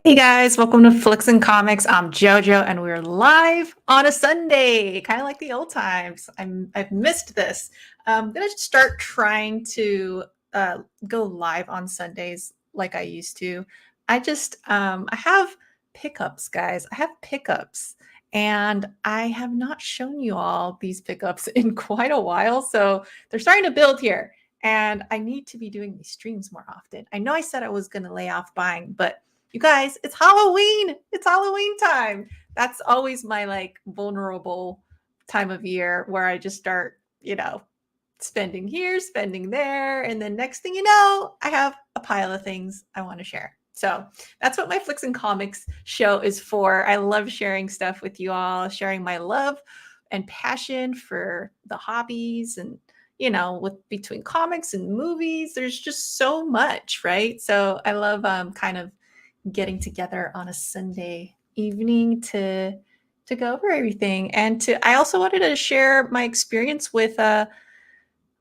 Hey guys, welcome to Flix and Comix. I'm JoJo, and we're live on a Sunday, kind of like the old times. I've missed this. I'm gonna start trying to go live on Sundays like I used to. I have pickups, guys. I have pickups, and I have not shown you all these pickups in quite a while. So they're starting to build here, and I need to be doing these streams more often. I know I said I was gonna lay off buying, but you guys, it's Halloween. It's Halloween time. That's always my like vulnerable time of year where I just start, spending here, spending there. And then next thing you know, I have a pile of things I want to share. So that's what my Flix and Comics show is for. I love sharing stuff with you all, sharing my love and passion for the hobbies and with between comics and movies, there's just so much, right? So I love kind of getting together on a Sunday evening to go over everything. And to I also wanted to share my experience with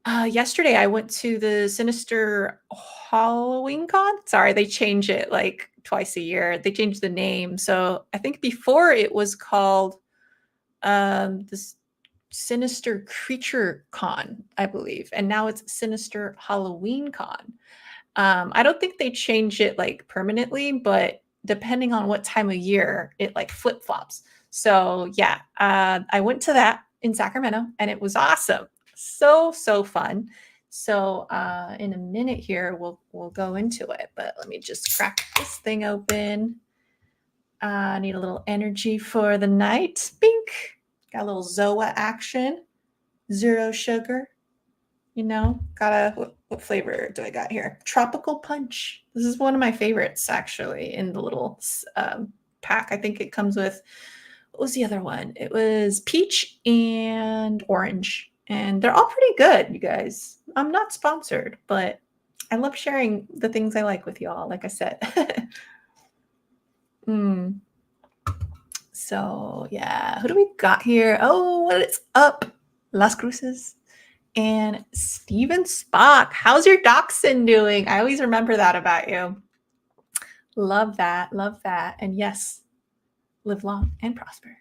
yesterday I went to the Sinister Halloween Con. Sorry, they change it like twice a year. They changed the name. So I think before it was called this Sinister Creature Con, I believe. And now it's Sinister Halloween Con. I don't think they change it like permanently, but depending on what time of year, it like flip flops. So yeah, I went to that in Sacramento, and it was awesome. So fun. So in a minute here, we'll go into it. But let me just crack this thing open. I need a little energy for the night. Bink. Got a little Zoa action. Zero sugar. What flavor do I got here? Tropical punch. This is one of my favorites, actually, in the little pack. I think it comes with, what was the other one? It was peach and orange. And they're all pretty good, you guys. I'm not sponsored, but I love sharing the things I like with y'all, like I said. So, yeah. Who do we got here? Oh, what is up? Las Cruces. And Steven Spock, how's your dachshund doing? I always remember that about you. Love that. Love that. And yes, live long and prosper.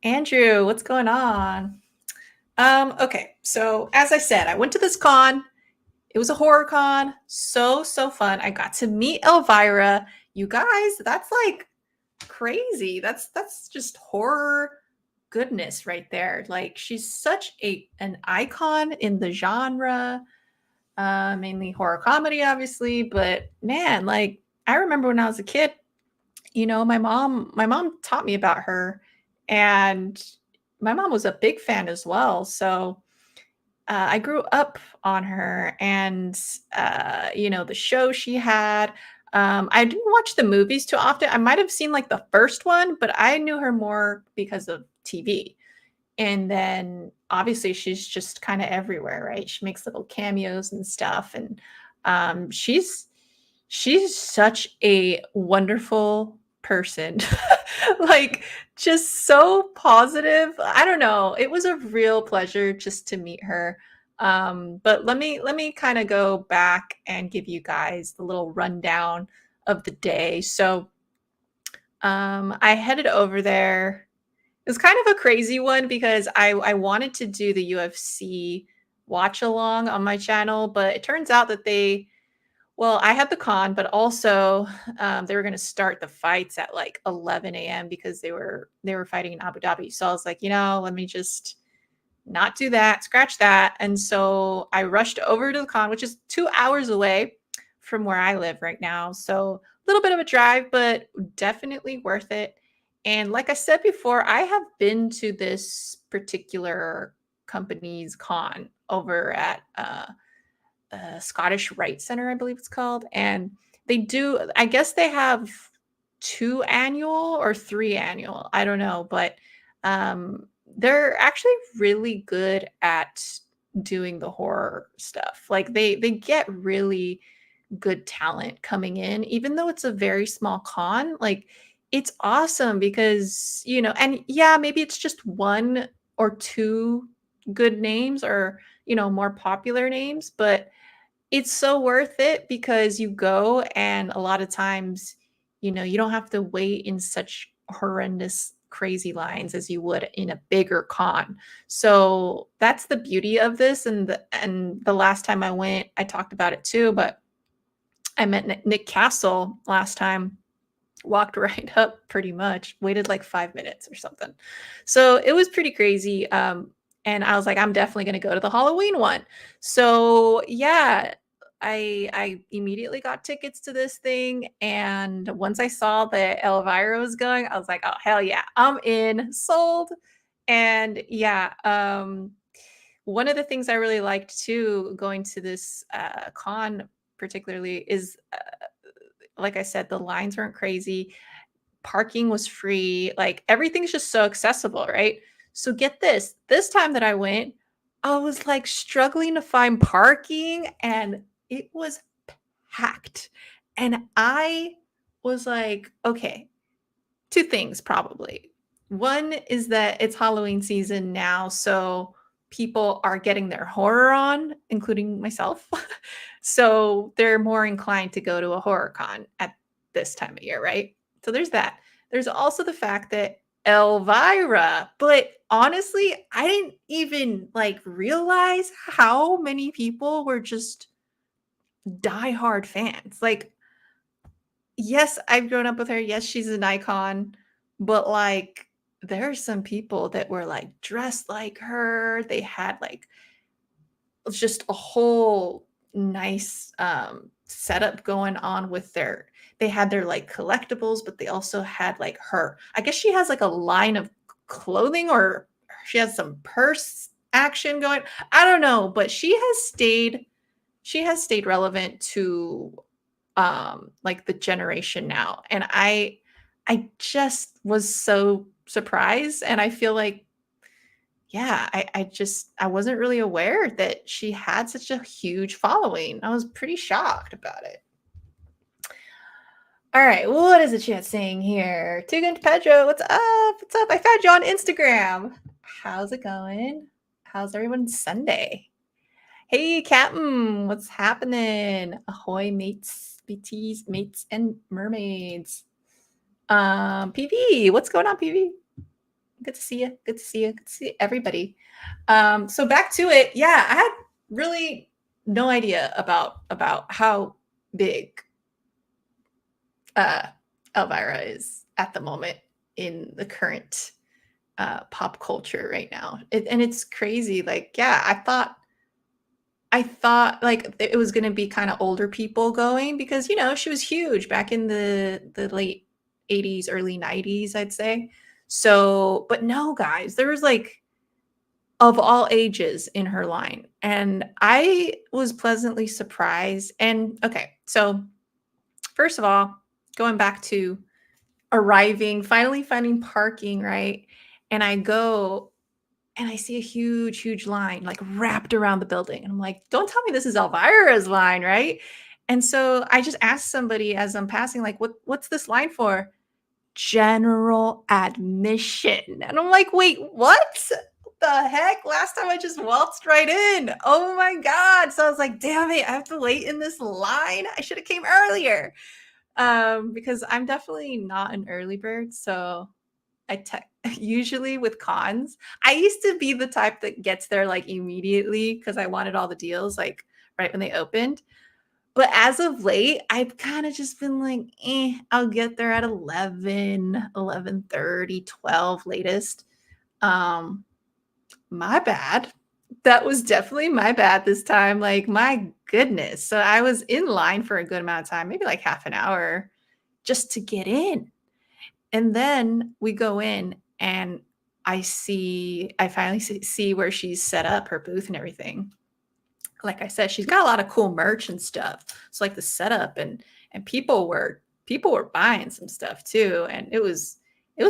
Andrew, what's going on? Okay, so as I said, I went to this con. It was a horror con. So fun. I got to meet Elvira. You guys, that's like crazy. That's just horror goodness right there. Like she's such an icon in the genre, mainly horror comedy, obviously. But man, like I remember when I was a kid, my mom taught me about her, and my mom was a big fan as well. So I grew up on her, and the show she had. I didn't watch the movies too often. I might have seen like the first one, but I knew her more because of TV. And then obviously she's just kind of everywhere, right? She makes little cameos and stuff. And she's such a wonderful person. Like just so positive. I don't know. It was a real pleasure just to meet her. But let me kind of go back and give you guys the little rundown of the day. So I headed over there. It was kind of a crazy one because I wanted to do the UFC watch along on my channel, but it turns out that I had the con, but also they were going to start the fights at like 11 a.m. because they were fighting in Abu Dhabi. So I was like, let me just not do that, scratch that. And so I rushed over to the con, which is 2 hours away from where I live right now. So a little bit of a drive, but definitely worth it. And like I said before, I have been to this particular company's con over at Scottish Rite Center, I believe it's called. And I guess they have 2 annual or 3 annual. I don't know, but they're actually really good at doing the horror stuff. Like they get really good talent coming in, even though it's a very small con. Like it's awesome because, and yeah, maybe it's just one or two good names or, more popular names, but it's so worth it because you go and a lot of times You don't have to wait in such horrendous crazy lines as you would in a bigger con. So that's the beauty of this. And the last time I went, I talked about it too, but I met Nick Castle last time, walked right up pretty much, waited like 5 minutes or something. So it was pretty crazy. And I was like, I'm definitely going to go to the Halloween one. So yeah, I immediately got tickets to this thing. And once I saw that Elvira was going, I was like, oh, hell yeah, I'm in, sold. And yeah, one of the things I really liked too, going to this con particularly, is like I said, the lines weren't crazy. Parking was free. Like everything's just so accessible, right? So get this time that I went, I was like struggling to find parking and it was packed. And I was like, okay, two things probably. One is that it's Halloween season now, so people are getting their horror on, including myself. So they're more inclined to go to a horror con at this time of year, right? So there's that. There's also the fact that Elvira, but honestly, I didn't even like realize how many people were just diehard fans. Like, yes, I've grown up with her. Yes, she's an icon, but like there are some people that were like dressed like her. They had like just a whole nice setup going on with they had their like collectibles, but they also had like her. I guess she has like a line of clothing, or she has some purse action going. I don't know, but she has stayed relevant to like the generation now. And I just was so surprised, and I feel like, yeah, I wasn't really aware that she had such a huge following. I was pretty shocked about it. All right, what is the chat saying here? Tugant Pedro, what's up? What's up? I found you on Instagram. How's it going? How's everyone's Sunday? Hey, Captain, what's happening? Ahoy, mates, BTs, mates, and mermaids. PV, what's going on, PV? Good to see you. Good to see you. Good to see everybody. So back to it. Yeah, I had really no idea about how big Elvira is at the moment in the current pop culture right now. And it's crazy. Like, yeah, I thought like it was going to be kind of older people going, because she was huge back in the late 80s, early 90s, I'd say. So, but no, guys, there was like of all ages in her line, and I was pleasantly surprised. And okay, so first of all, going back to arriving, finally finding parking, right? And I go and I see a huge, huge line like wrapped around the building. And I'm like, don't tell me this is Elvira's line, right? And so I just asked somebody as I'm passing, like, what's this line for? General admission. And I'm like, wait, what? The heck? Last time I just waltzed right in. Oh my God. So I was like, damn it, I have to wait in this line. I should have came earlier. Because I'm definitely not an early bird. So usually with cons, I used to be the type that gets there like immediately because I wanted all the deals like right when they opened. But as of late, I've kind of just been like, I'll get there at 11, 11:30, 12 latest. Um, my bad. That was definitely my bad this time. Like, my goodness. So I was in line for a good amount of time, maybe like half an hour just to get in. And then we go in and I finally see where she's set up her booth and everything. Like I said, she's got a lot of cool merch and stuff. So like the setup and people were buying some stuff too. And it was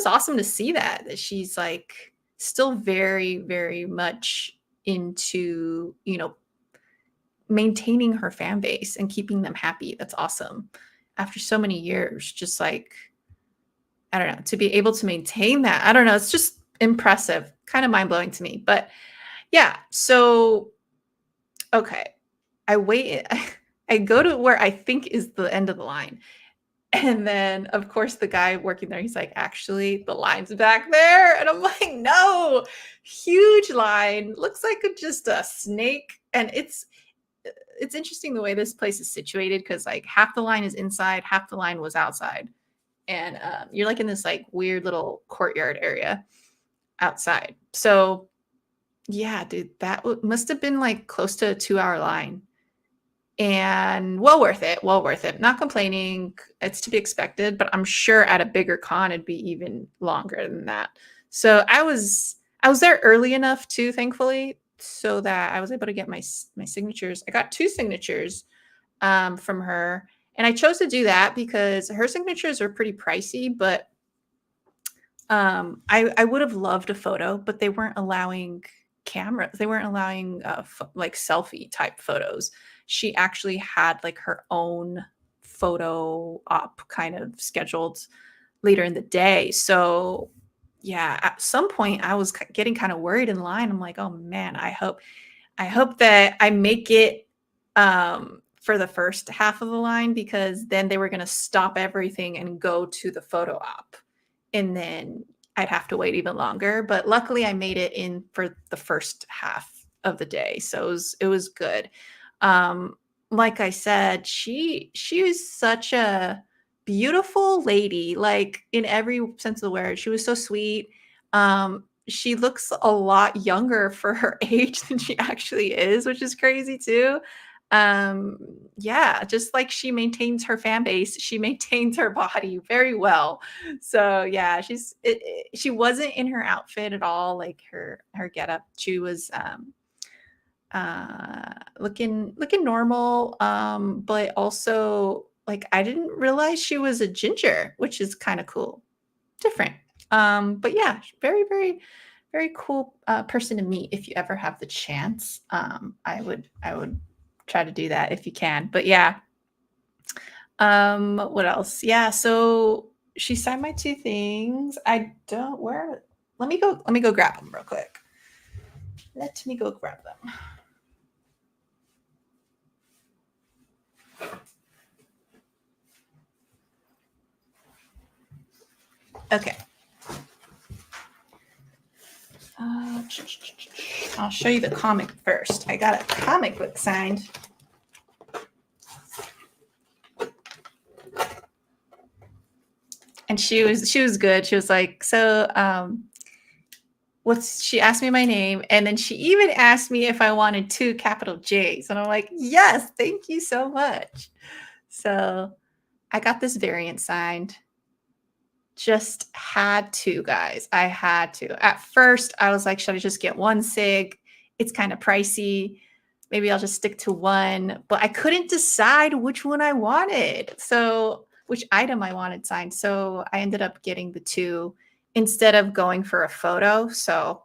awesome to see that she's like still very, very much into, maintaining her fan base and keeping them happy. That's awesome. After so many years, just like, I don't know, to be able to maintain that. I don't know. It's just impressive, kind of mind blowing to me. But yeah, so okay. I wait. I go to where I think is the end of the line. And then, of course, the guy working there, he's like, actually, the line's back there. And I'm like, no, huge line. Looks like just a snake. And it's interesting the way this place is situated because like half the line is inside, half the line was outside. And you're like in this like weird little courtyard area outside. So yeah, dude, that must have been like close to a 2 hour line and well worth it. Well worth it. Not complaining. It's to be expected, but I'm sure at a bigger con it'd be even longer than that. So I was there early enough too, thankfully, so that I was able to get my signatures. I got 2 signatures from her, and I chose to do that because her signatures are pretty pricey, but I would have loved a photo, but they weren't allowing cameras. They weren't allowing like selfie type photos. She actually had like her own photo op kind of scheduled later in the day. So yeah, at some point I was getting kind of worried in line. I'm like, oh man, I hope that I make it for the first half of the line because then they were going to stop everything and go to the photo op. And then I'd have to wait even longer. But luckily, I made it in for the first half of the day, so it was good. Um, like I said, she was such a beautiful lady, like in every sense of the word. She was so sweet. She looks a lot younger for her age than she actually is, which is crazy too. Um, yeah, just like she maintains her fan base, she maintains her body very well. So yeah, she wasn't in her outfit at all, like her getup. She was looking normal, but also like I didn't realize she was a ginger, which is kind of cool, different. But yeah, very very cool person to meet if you ever have the chance. I would try to do that if you can. But yeah, what else? Yeah, so she signed my 2 things. I don't where let me go grab them real quick. Let me go grab them. Okay. I'll show you the comic first. I got a comic book signed. And she was good. She was like, so she asked me my name, and then she even asked me if I wanted 2 capital J's. And I'm like, yes, thank you so much. So I got this variant signed. Just had to, guys. I had to. At first, I was like, should I just get 1 sig? It's kind of pricey. Maybe I'll just stick to one. But I couldn't decide which one I wanted. So, which item I wanted signed. So I ended up getting the 2 instead of going for a photo. So,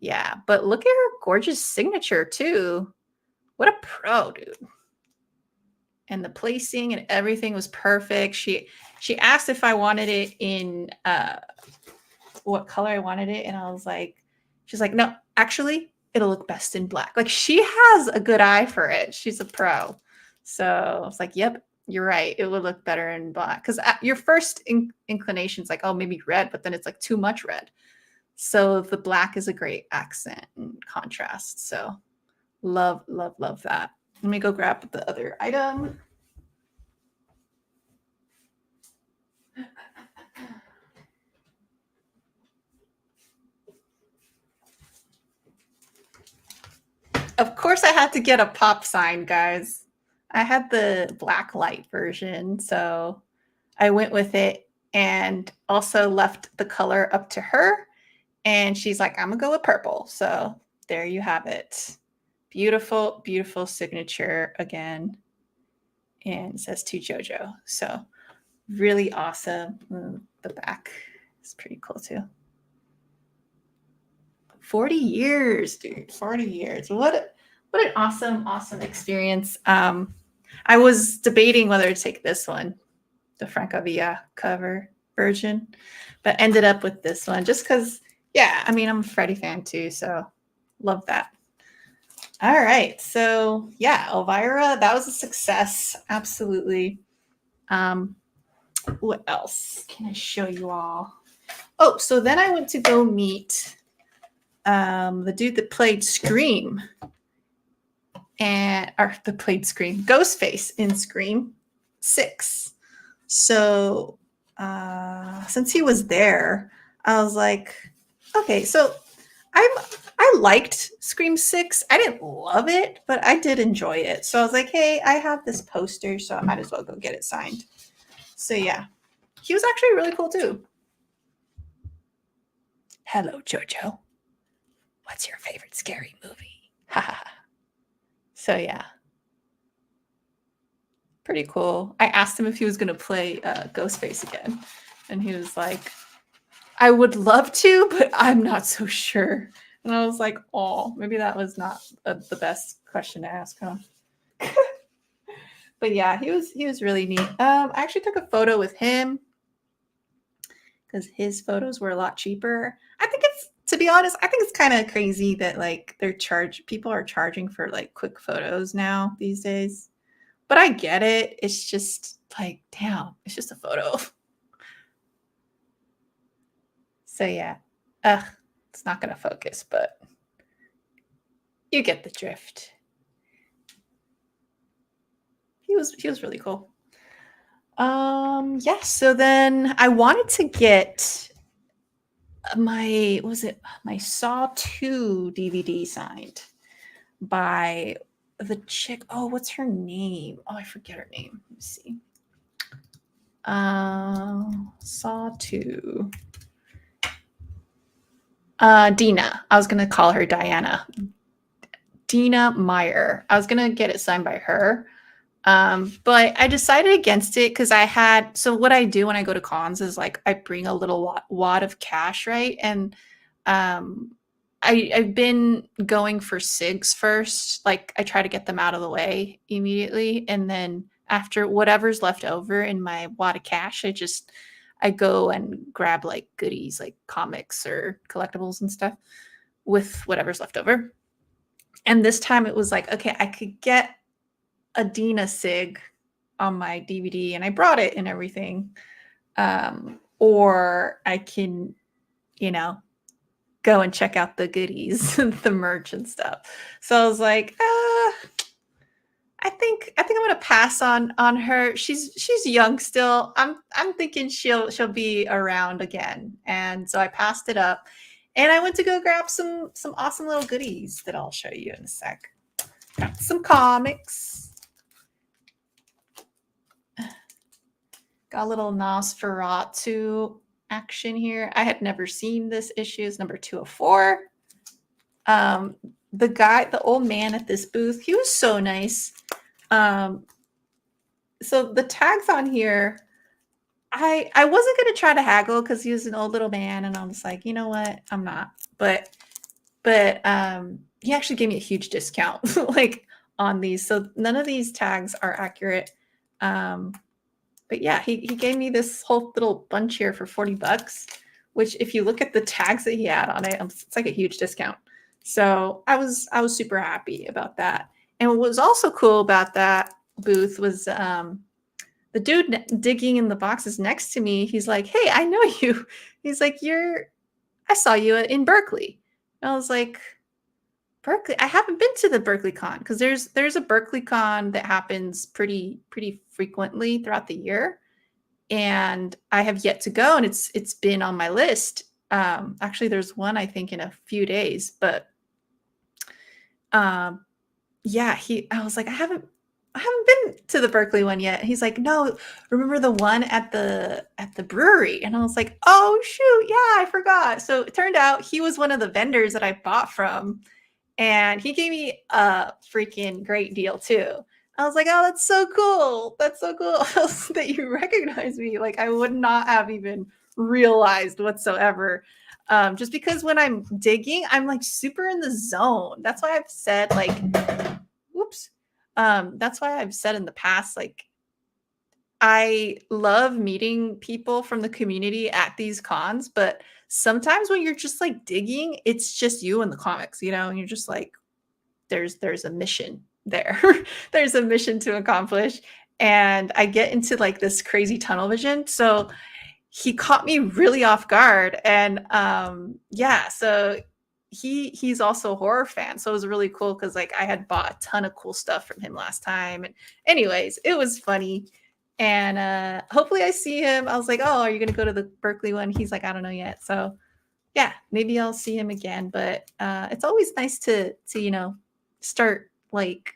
yeah. But look at her gorgeous signature, too. What a pro, dude. And the placing and everything was perfect. She asked if I wanted it in what color I wanted it, and I was like, she's like, no, actually, it'll look best in black. Like she has a good eye for it. She's a pro. So I was like, yep, you're right. It would look better in black because your first inclination is like, oh, maybe red, but then it's like too much red. So the black is a great accent and contrast. So love, love, love that. Let me go grab the other item. Of course, I had to get a pop sign, guys. I had the black light version, so I went with it and also left the color up to her. And she's like, I'm gonna go with purple. So there you have it. Beautiful, beautiful signature again. And it says to JoJo. So really awesome. The back is pretty cool too. 40 years, dude. 40 years. What an awesome experience. I was debating whether to take this one, the Francavilla cover version, but ended up with this one just because, yeah, I mean, I'm a Freddie fan too, so love that. All right. So yeah, Elvira, that was a success. Absolutely. What else can I show you all? Oh, so then I went to go meet the dude that played Scream Ghostface in Scream 6. So since he was there, I was like, okay, so I liked Scream 6. I didn't love it, but I did enjoy it. So I was like, hey, I have this poster, so I might as well go get it signed. So yeah, he was actually really cool too. Hello, Jojo. What's your favorite scary movie? So yeah, pretty cool. I asked him if he was going to play Ghostface again, and he was like, I would love to, but I'm not so sure. And I was like, oh, maybe that was not the best question to ask, huh? But yeah, he was really neat. I actually took a photo with him because his photos were a lot cheaper. I think it's, to be honest, I think it's kind of crazy that like people are charging for like quick photos now these days. But I get it. It's just like, damn, it's just a photo. So yeah. It's not gonna focus, but you get the drift. He was really cool. Yeah, so then I wanted to get my Saw 2 DVD signed by the chick. Oh, what's her name? Oh, I forget her name. Let me see. Saw 2. Dina. I was gonna call her Diana. Dina Meyer. I was gonna get it signed by her. But I decided against it because so what I do when I go to cons is like I bring a little wad of cash, right? And I've been going for SIGs first. Like I try to get them out of the way immediately. And then after whatever's left over in my wad of cash, I go and grab like goodies like comics or collectibles and stuff with whatever's left over. And this time it was like, okay, I could get a Dina Sig on my DVD and I brought it and everything. Or I can, go and check out the goodies, the merch and stuff. So I was like, I think I'm gonna pass on her. She's young still. I'm thinking she'll be around again. And so I passed it up and I went to go grab some awesome little goodies that I'll show you in a sec. Got some comics. Got a little Nosferatu action here. I had never seen this issue. It's number 204. The old man at this booth, he was so nice. So the tags on here, I wasn't going to try to haggle because he was an old little man. And I was like, you know what? I'm not. But he actually gave me a huge discount like on these. So none of these tags are accurate. But yeah, he gave me this whole little bunch here for $40, which if you look at the tags that he had on it, it's like a huge discount. So I was super happy about that. And what was also cool about that booth was the dude digging in the boxes next to me. He's like, hey, I know you. He's like, I saw you in Berkeley. And I was like, Berkeley? I haven't been to the Berkeley Con because there's a Berkeley Con that happens pretty frequently throughout the year, and I have yet to go, and it's been on my list. Actually, there's one I think in a few days, but yeah, I was like, I haven't been to the Berkeley one yet. He's like, no, remember the one at the brewery? And I was like, oh shoot, yeah, I forgot. So it turned out he was one of the vendors that I bought from. And he gave me a freaking great deal too. I was like, oh, that's so cool. That's so cool that you recognize me. Like I would not have even realized whatsoever. Just because when I'm digging, I'm like super in the zone. That's why I've said like, whoops. That's why I've said in the past, like, I love meeting people from the community at these cons, but sometimes when you're just like digging, it's just you and the comics, and you're just like, there's a mission there. There's a mission to accomplish. and I get into like this crazy tunnel vision. So he caught me really off guard, and yeah, so he's also a horror fan, so it was really cool because like I had bought a ton of cool stuff from him last time, and anyways, it was funny. And hopefully I see him. I was like, oh, are you gonna go to the Berkeley one? He's like, I don't know yet. So yeah, maybe I'll see him again. But it's always nice to start like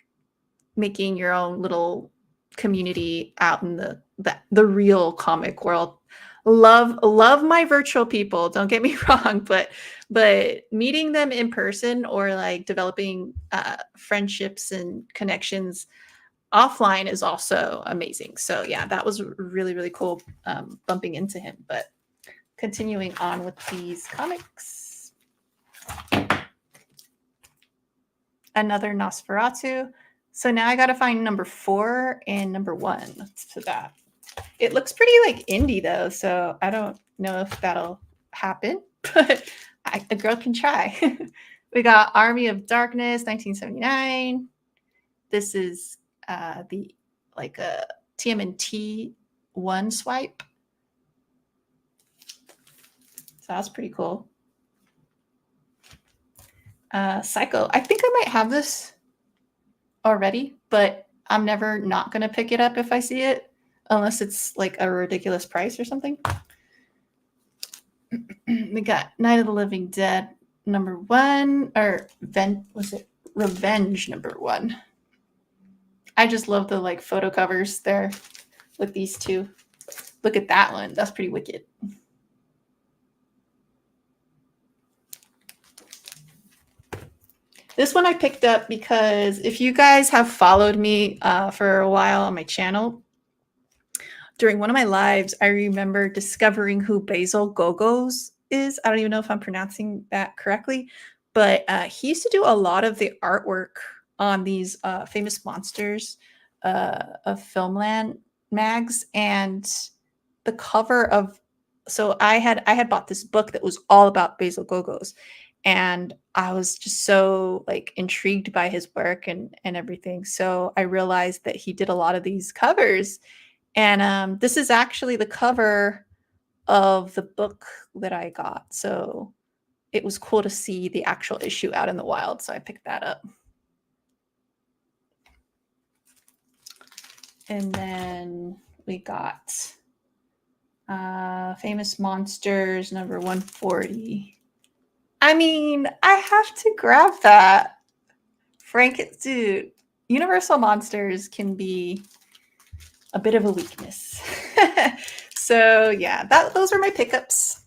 making your own little community out in the real comic world. Love my virtual people, don't get me wrong, but meeting them in person or like developing friendships and connections offline is also amazing. So yeah, that was really really cool, bumping into him. But continuing on with these comics, another Nosferatu. So now I got to find number 4 and number 1 to that. It looks pretty like indie though, so I don't know if that'll happen, but a girl can try. We got Army of Darkness, 1979. This is the like a TMNT 1 swipe. So that's pretty cool. Psycho. I think I might have this already, but I'm never not going to pick it up if I see it, unless it's like a ridiculous price or something. We got Night of the Living Dead number 1, or was it Revenge number 1? I just love the like photo covers there with these two. Look at that one. That's pretty wicked. This one I picked up because if you guys have followed me for a while on my channel, during one of my lives, I remember discovering who Basil Gogos is. I don't even know if I'm pronouncing that correctly, but he used to do a lot of the artwork on these famous monsters of Filmland mags, and the cover of. So I had bought this book that was all about Basil Gogos, and I was just so like intrigued by his work and everything. So I realized that he did a lot of these covers, and this is actually the cover of the book that I got. So it was cool to see the actual issue out in the wild. So I picked that up. And then we got Famous Monsters number 140. I mean, I have to grab that. Dude, Universal Monsters can be a bit of a weakness. So yeah, those are my pickups.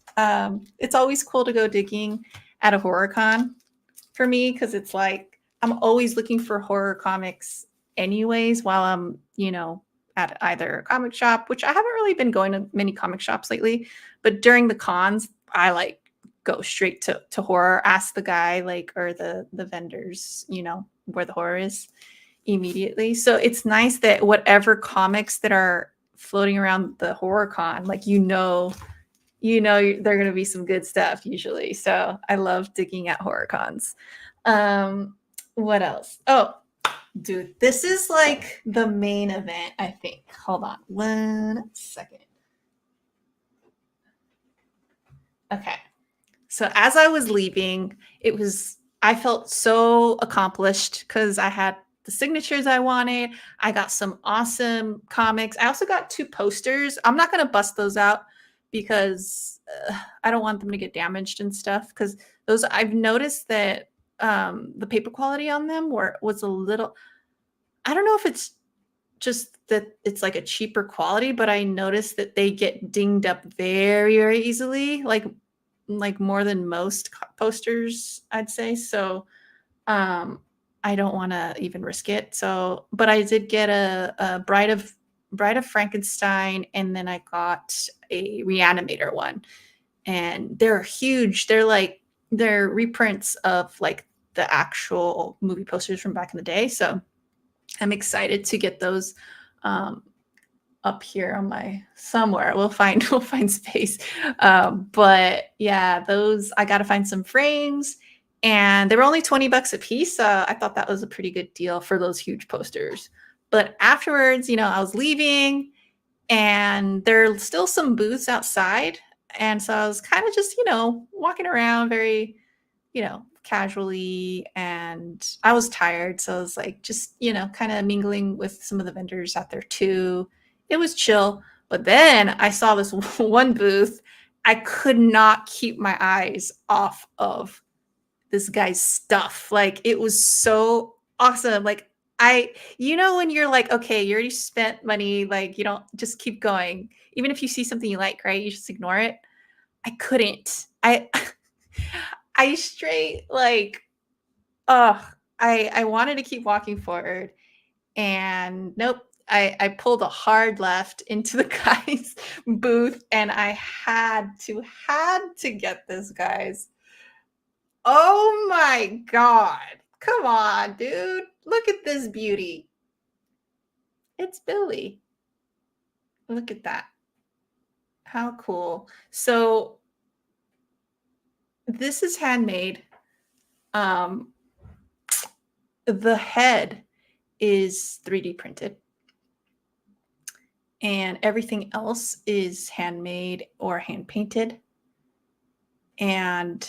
It's always cool to go digging at a horror con for me, because it's like I'm always looking for horror comics anyways while I'm, at either a comic shop, which I haven't really been going to many comic shops lately, but during the cons, I like go straight to horror, ask the guy like, or the vendors, where the horror is immediately. So it's nice that whatever comics that are floating around the horror con, like, they're going to be some good stuff usually. So I love digging at horror cons. What else? Oh, dude, this is like the main event, I think. Hold on 1 second. Okay. So as I was leaving, I felt so accomplished because I had the signatures I wanted. I got some awesome comics. I also got 2 posters. I'm not going to bust those out because I don't want them to get damaged and stuff, because those, I've noticed that the paper quality on them was a little, I don't know if it's just that it's like a cheaper quality, but I noticed that they get dinged up very, very easily, like more than most posters, I'd say. So I don't want to even risk it. So, but I did get a Bride of Frankenstein, and then I got a Reanimator one, and they're huge. They're reprints of like the actual movie posters from back in the day. So I'm excited to get those up here on my somewhere. We'll find space. But yeah, those, I got to find some frames, and they were only $20 a piece. I thought that was a pretty good deal for those huge posters. But afterwards, I was leaving and there's still some booths outside. And so I was kind of just, walking around very, casually. And I was tired. So I was like, just, kind of mingling with some of the vendors out there too. It was chill. But then I saw this one booth. I could not keep my eyes off of this guy's stuff. Like, it was so awesome. Like, when you're like, okay, you already spent money, like, you don't just keep going. Even if you see something you like, right? You just ignore it. I couldn't. I straight like, I wanted to keep walking forward, and nope. I pulled a hard left into the guy's booth, and I had to get this, guys. Oh my God. Come on, dude. Look at this beauty. It's Billy. Look at that. How cool. So this is handmade. The head is 3D printed, and everything else is handmade or hand painted. And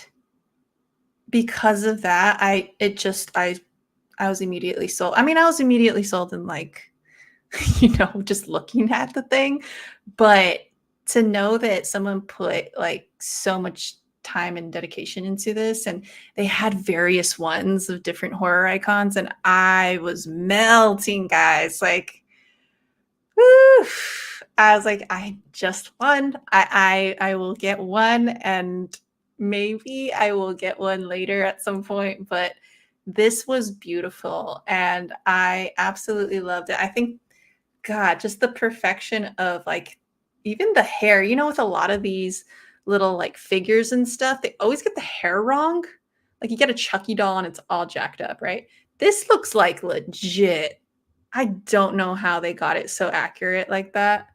because of that, I was immediately sold. I mean, I was immediately sold in like, just looking at the thing, but to know that someone put like so much time and dedication into this, and they had various ones of different horror icons, and I was melting, guys. Like, woo, I was like, I just won. I will get one, and maybe I will get one later at some point, but this was beautiful and I absolutely loved it. I think, God, just the perfection of like even the hair, with a lot of these little like figures and stuff, they always get the hair wrong. Like, you get a Chucky doll and it's all jacked up, right? This looks like legit. I don't know how they got it so accurate like that.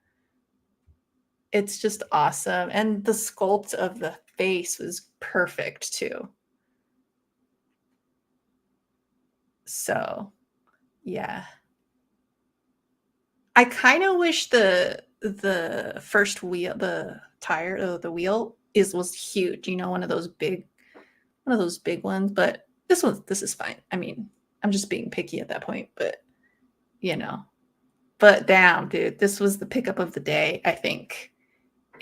It's just awesome. And the sculpt of the face was perfect too. So, yeah. I kind of wish the first wheel, the tire, the wheel was huge. One of those big ones. But this is fine. I mean, I'm just being picky at that point. But you know, but damn, dude, this was the pickup of the day, I think,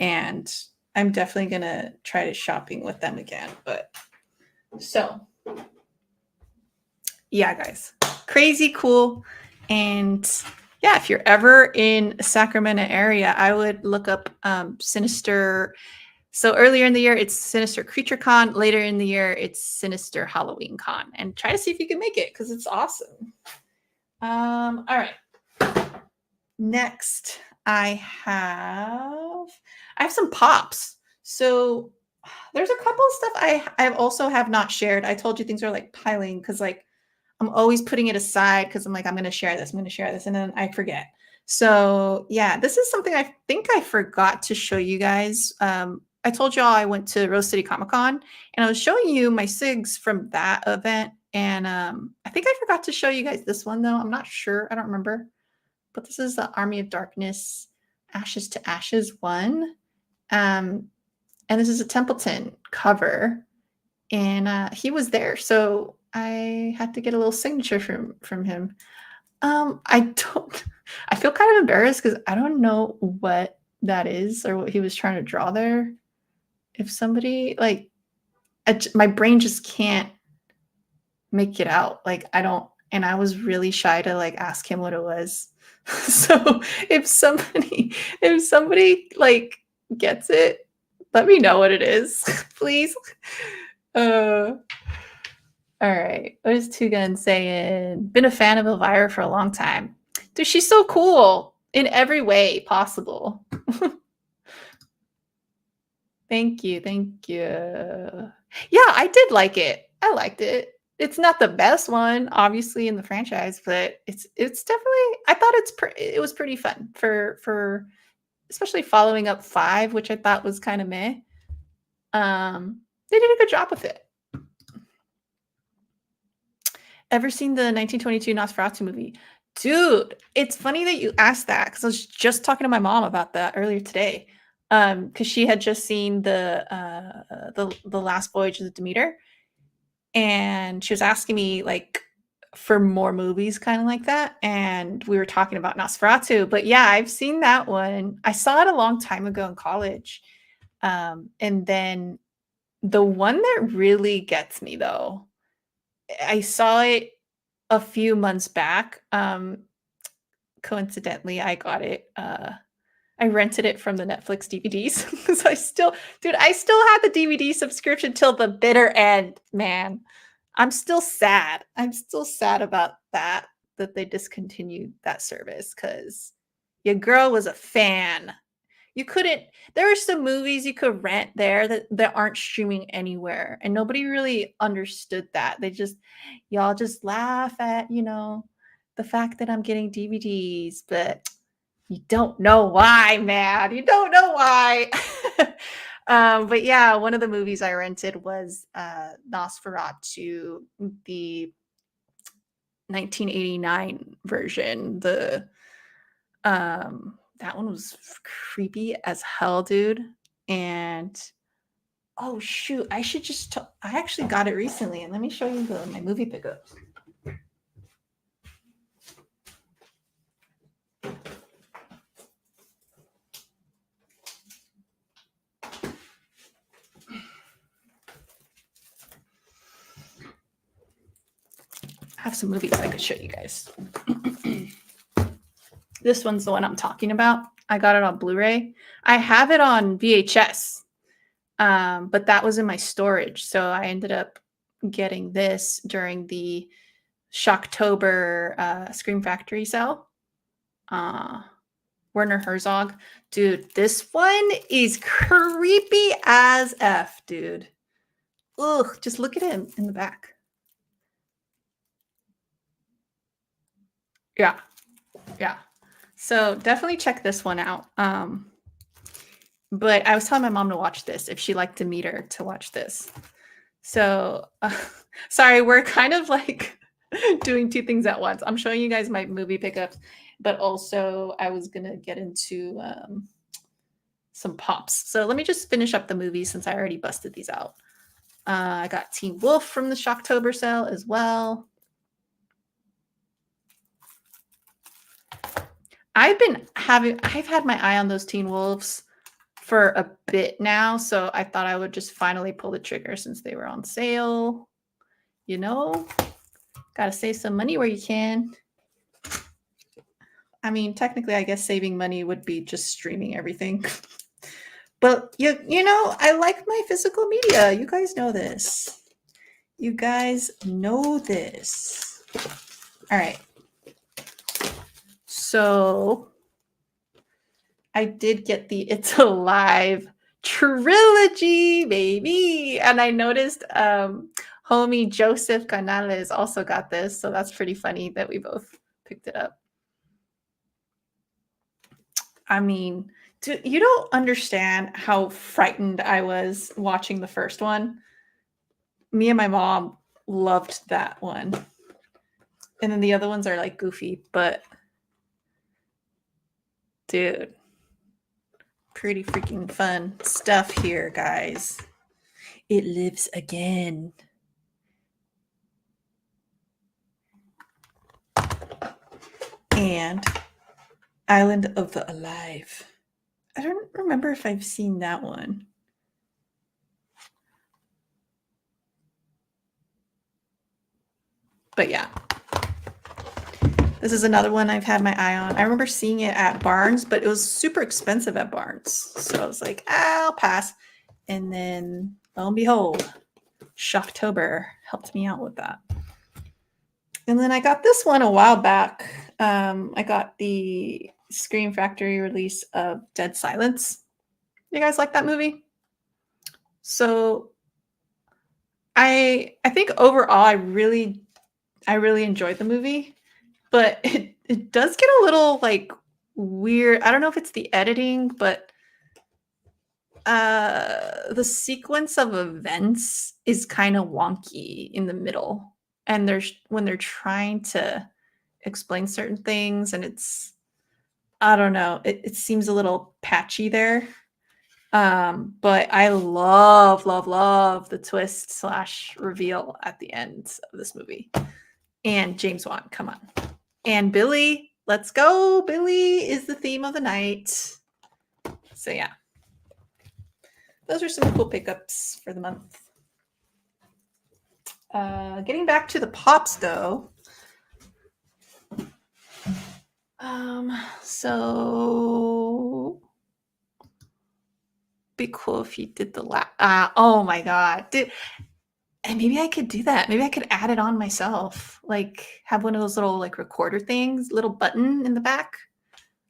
and I'm definitely gonna try to shopping with them again. But so, yeah, guys, crazy cool, and yeah, if you're ever in Sacramento area, I would look up Sinister. So earlier in the year, it's Sinister Creature Con. Later in the year, it's Sinister Halloween Con, and try to see if you can make it because it's awesome. All right. Next, I have some pops. So there's a couple of stuff I also have not shared. I told you things are like piling because like I'm always putting it aside because I'm like, I'm gonna share this, and then I forget. So yeah, this is something I think I forgot to show you guys. I told y'all I went to Rose City Comic Con and I was showing you my SIGs from that event. And I think I forgot to show you guys this one though. I'm not sure. I don't remember. But this is the Army of Darkness Ashes to Ashes one. And this is a Templeton cover. And he was there. So I had to get a little signature from him. I feel kind of embarrassed because I don't know what that is or what he was trying to draw there. If somebody like my brain just can't make it out. Like, I don't, and I was really shy to like ask him what it was. So if somebody like gets it, let me know what it is, please. All right. What is Two Guns saying? Been a fan of Elvira for a long time. Dude, she's so cool in every way possible. Thank you. Thank you. Yeah, I did like it. I liked it. It's not the best one, obviously, in the franchise, but it's definitely. I thought it was pretty fun for especially following up 5, which I thought was kind of meh. They did a good job with it. Ever seen the 1922 Nosferatu movie? Dude, it's funny that you asked that because I was just talking to my mom about that earlier today. Because she had just seen the Last Voyage of the Demeter, and she was asking me like for more movies kind of like that, and we were talking about Nosferatu. But yeah, I've seen that one. I saw it a long time ago in college. And then the one that really gets me though, I saw it a few months back. Coincidentally, I got it. I rented it from the Netflix DVDs because I still had the DVD subscription till the bitter end, man. I'm still sad. I'm still sad about that they discontinued that service because your girl was a fan. You couldn't There are some movies you could rent there that aren't streaming anywhere, and nobody really understood that. Y'all just laugh at, the fact that I'm getting DVDs, but you don't know why, man. You don't know why. But yeah, one of the movies I rented was Nosferatu, the 1989 version. That one was creepy as hell, dude. And oh shoot, I actually got it recently, and let me show you my movie pickups. I have some movies I could show you guys. This one's the one I'm talking about. I got it on Blu-ray. I have it on VHS, but that was in my storage. So I ended up getting this during the Shocktober Scream Factory sale. Werner Herzog. Dude, this one is creepy as F, dude. Ugh, just look at him in the back. Yeah. Yeah. So definitely check this one out. But I was telling my mom to watch this if she liked Demeter to watch this. So sorry, we're kind of like doing two things at once. I'm showing you guys my movie pickups, but also I was gonna get into some pops. So let me just finish up the movies since I already busted these out. I got Teen Wolf from the Shocktober sale as well. I've had my eye on those Teen Wolves for a bit now, so I thought I would just finally pull the trigger since they were on sale. Gotta save some money where you can. I mean, technically, I guess saving money would be just streaming everything. But I like my physical media. You guys know this. All right. So I did get the It's Alive trilogy, baby. And I noticed homie Joseph Canales also got this. So that's pretty funny that we both picked it up. I mean, you don't understand how frightened I was watching the first one. Me and my mom loved that one. And then the other ones are like goofy, but dude, pretty freaking fun stuff here, guys. It lives again. And Island of the Alive. I don't remember if I've seen that one. But yeah. This is another one I've had my eye on. I remember seeing it at Barnes, but it was super expensive at Barnes. So I was like, I'll pass. And then, lo and behold, Shocktober helped me out with that. And then I got this one a while back. I got the Scream Factory release of Dead Silence. You guys like that movie? So I think overall I really enjoyed the movie, but it does get a little like weird. I don't know if it's the editing, but the sequence of events is kind of wonky in the middle. And when they're trying to explains certain things, and I don't know, it seems a little patchy there. But I love the twist slash reveal at the end of this movie. And James Wan, come on. And Billy, let's go. Billy is the theme of the night. So yeah. Those are some cool pickups for the month. Getting back to the pops though. So be cool if you did the oh my god. Dude, and maybe I could do that. Maybe I could add it on myself. Like have one of those little like recorder things, little button in the back.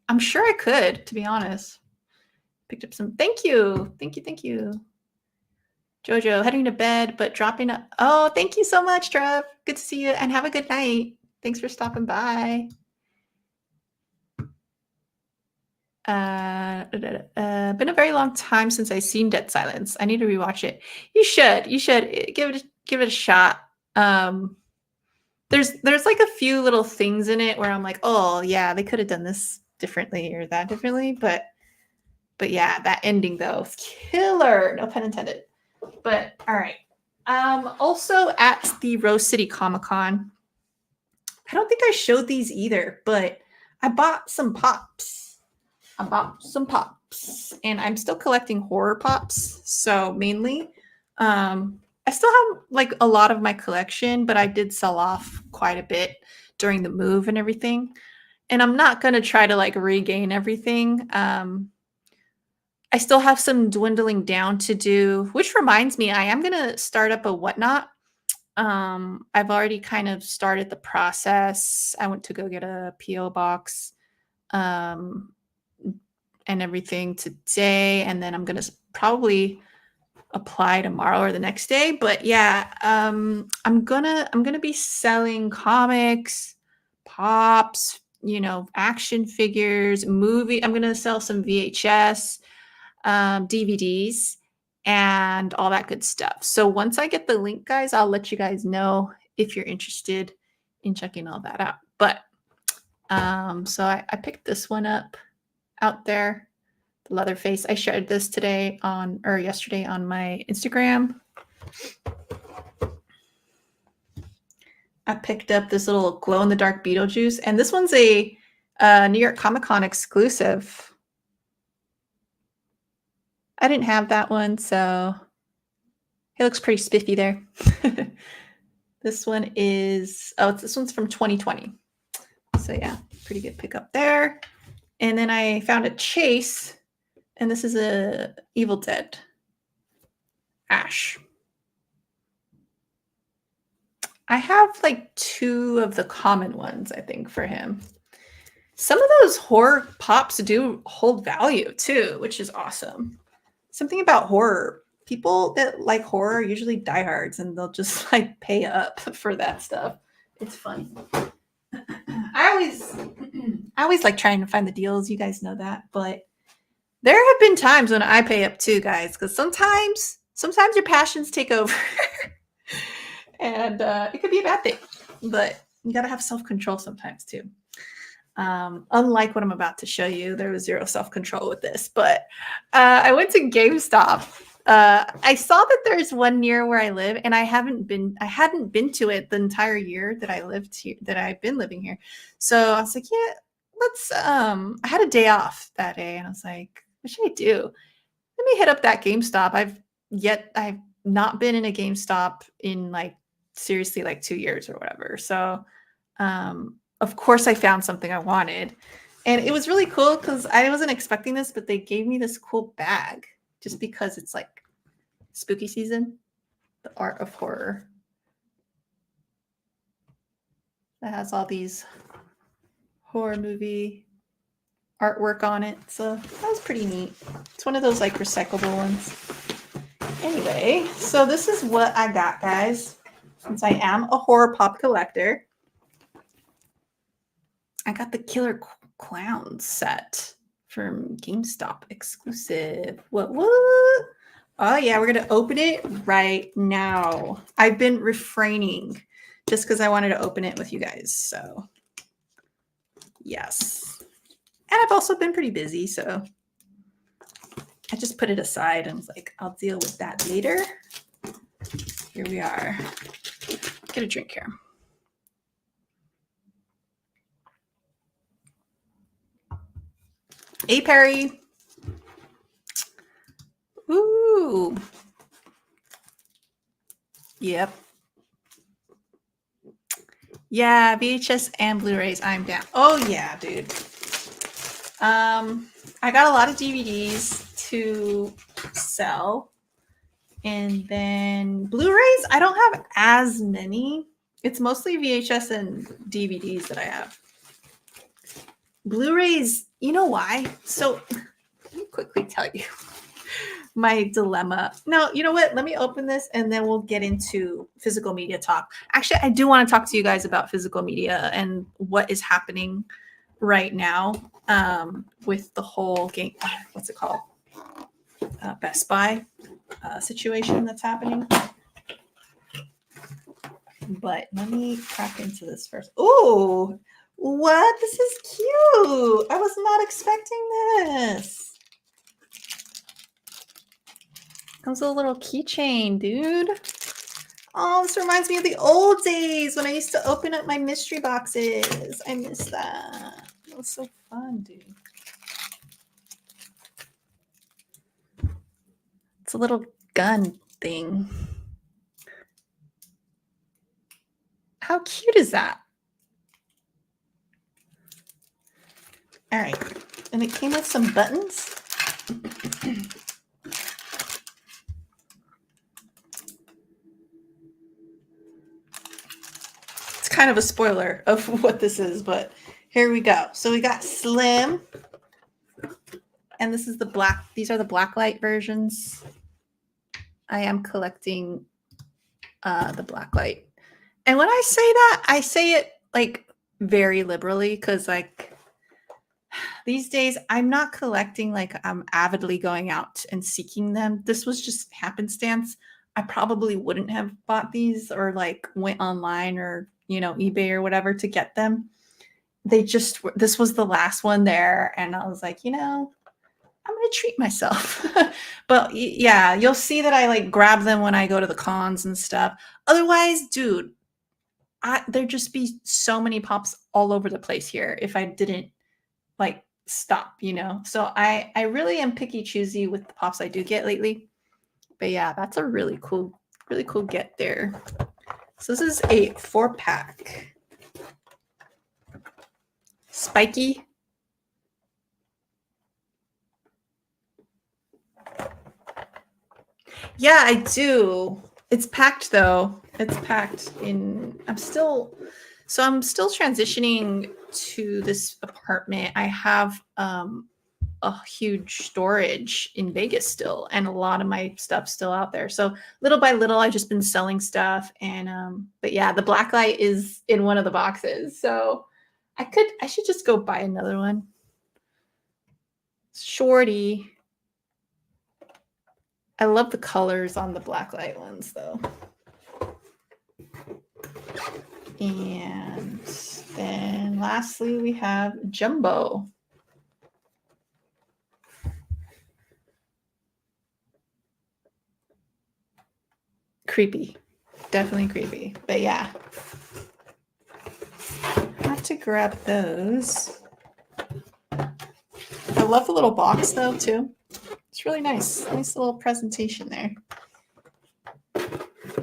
I'm sure I could, to be honest. Picked up some. Thank you. Jojo, heading to bed, but dropping up. Oh, thank you so much, Trev. Good to see you and have a good night. Thanks for stopping by. Been a very long time since I've seen Dead Silence. I need to rewatch it. You should give it a shot. There's like a few little things in it where I'm like, oh yeah, they could have done this differently or that differently, but yeah, that ending though, killer. No pun intended. But all right. Also at the Rose City Comic Con, I don't think I showed these either, but I bought some pops. And I'm still collecting horror pops. So mainly, I still have like a lot of my collection, but I did sell off quite a bit during the move and everything. And I'm not going to try to like regain everything. I still have some dwindling down to do, which reminds me, I am going to start up a Whatnot. I've already kind of started the process. I went to go get a PO box. And everything today, and then I'm gonna probably apply tomorrow or the next day. But yeah, I'm gonna be selling comics, pops, action figures, movie. I'm gonna sell some VHS, DVDs, and all that good stuff. So once I get the link, guys, I'll let you guys know if you're interested in checking all that out. But so I picked this one up out there, the Leatherface. I shared this yesterday on my Instagram. I picked up this little glow in the dark Beetlejuice, and this one's a New York Comic Con exclusive. I didn't have that one, so it looks pretty spiffy there. This one is this one's from 2020. So yeah, pretty good pickup there. And then I found a Chase, and this is a Evil Dead Ash. I have like 2 of the common ones, I think, for him. Some of those horror pops do hold value too, which is awesome. Something about horror. People that like horror are usually diehards, and they'll just like pay up for that stuff. It's funny. I always like trying to find the deals. You guys know that, but there have been times when I pay up too, guys, because sometimes your passions take over, and it could be a bad thing. But you got to have self-control sometimes too. Unlike what I'm about to show you, there was 0 self-control with this. But I went to GameStop. I saw that there's one near where I live, and I hadn't been to it the entire year that I lived here, that I've been living here. So I was like, yeah, let's. I had a day off that day, and I was like, what should I do? Let me hit up that GameStop. I've not been in a GameStop in like seriously like 2 years or whatever. So, of course, I found something I wanted, and it was really cool because I wasn't expecting this, but they gave me this cool bag just because it's like spooky season, the art of horror. That has all these horror movie artwork on it. So that was pretty neat. It's one of those like recyclable ones. Anyway, so this is what I got, guys. Since I am a horror pop collector, I got the Killer Clowns set from GameStop exclusive. What? Oh yeah, we're gonna open it right now. I've been refraining just because I wanted to open it with you guys. So Yes. And I've also been pretty busy, so I just put it aside and was like, I'll deal with that later. Here we are. Get a drink here. Hey, Perry. Ooh. Yep. Yeah, VHS and Blu-rays. I'm down. Oh yeah, dude. I got a lot of DVDs to sell, and then Blu-rays. I don't have as many. It's mostly VHS and DVDs that I have. Blu-rays. You know why? So let me quickly tell you my dilemma. No, you know what? Let me open this and then we'll get into physical media talk. Actually, I do want to talk to you guys about physical media and what is happening right now with the whole game. What's it called? Best Buy situation that's happening. But let me crack into this first. Ooh, what? This is cute. I was not expecting this. Comes with a little keychain, dude. Oh, this reminds me of the old days when I used to open up my mystery boxes. I miss that. It was so fun, dude. It's a little gun thing. How cute is that? All right. And it came with some buttons. It's kind of a spoiler of what this is, but here we go. So we got Slim. And this is the black. These are the blacklight versions. I am collecting the blacklight. And when I say that, I say it like very liberally because like these days I'm not collecting like I'm avidly going out and seeking them. This was just happenstance. I probably wouldn't have bought these or like went online or, you know, eBay or whatever to get them. This was the last one there. And I was like, you know, I'm going to treat myself. But yeah, you'll see that I like grab them when I go to the cons and stuff. Otherwise, dude, there'd just be so many pops all over the place here if I didn't like stop, you know? So I really am picky choosy with the pops I do get lately. But yeah, that's a really cool get there. So this is a 4-pack. Spiky. Yeah, I do. It's packed though. It's packed in. I'm still transitioning to this apartment. I have a huge storage in Vegas still, and a lot of my stuff still out there. So little by little, I've just been selling stuff. And but yeah, the blacklight is in one of the boxes. So I should just go buy another one. Shorty. I love the colors on the blacklight ones though. And then lastly, we have Jumbo. Creepy. Definitely creepy. But yeah. Have to grab those. I love the little box though, too. It's really nice. Nice little presentation there.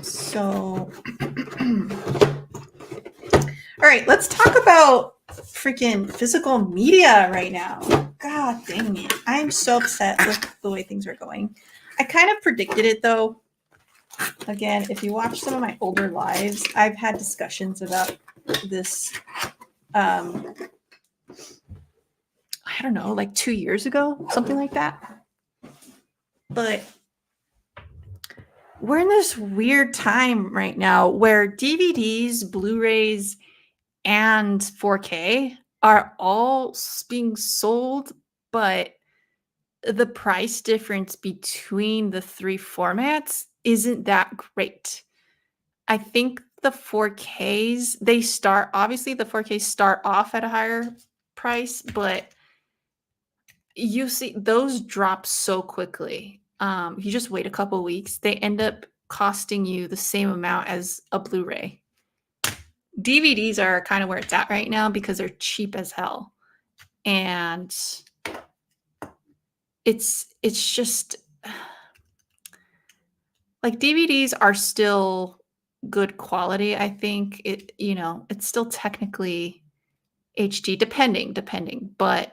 So, all right, let's talk about freaking physical media right now. God dang it. I'm so upset with the way things are going. I kind of predicted it though. Again, if you watch some of my older lives, I've had discussions about this, I don't know, like 2 years ago, something like that. But we're in this weird time right now where DVDs, Blu-rays, and 4K are all being sold, but the price difference between the three formats isn't that great. I think the 4Ks, obviously the 4Ks start off at a higher price, but you see those drop so quickly. You just wait a couple weeks, they end up costing you the same amount as a Blu-ray. DVDs are kind of where it's at right now because they're cheap as hell. And it's just like DVDs are still good quality. I think it's still technically HD depending, but